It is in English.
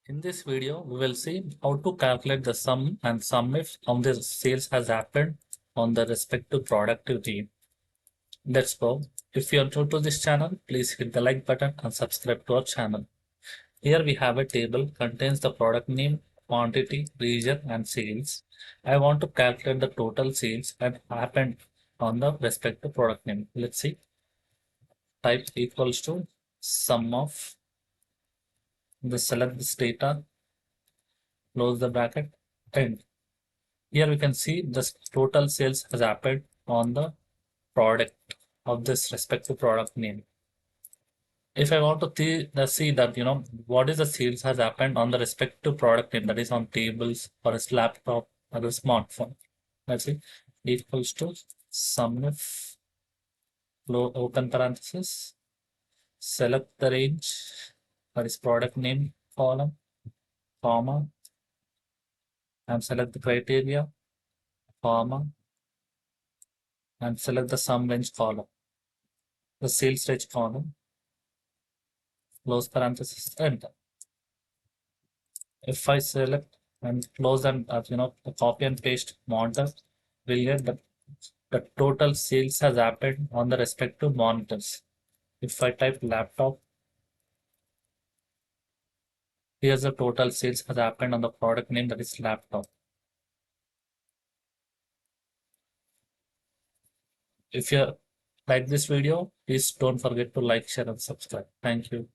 In this video, we will see how to calculate the sum and SUMIFS of the sales has happened on the respective productivity. Let's go. If you are new to this channel, please hit the like button and subscribe to our channel. Here we have a table contains the product name, quantity, region, and sales. I want to calculate the total sales and happened on the respective product name. Let's see. Type equals to sum of the select this data, close the bracket, end. Here we can see the total sales has happened on the product of this respective product name. If I want to see that, what is the sales has happened on the respective product name, that is on tables or a laptop or a smartphone. Let's see, equals to sum of open parenthesis, select the range, that is product name column, comma, and select the criteria, comma, and select the sum range column, the sales range column, close parenthesis, enter. If I select and close and copy and paste monitor, we'll get the total sales has happened on the respective monitors. If I type laptop, here's the total sales has happened on the product name, that is laptop. If you like this video, please don't forget to like, share, and subscribe. Thank you.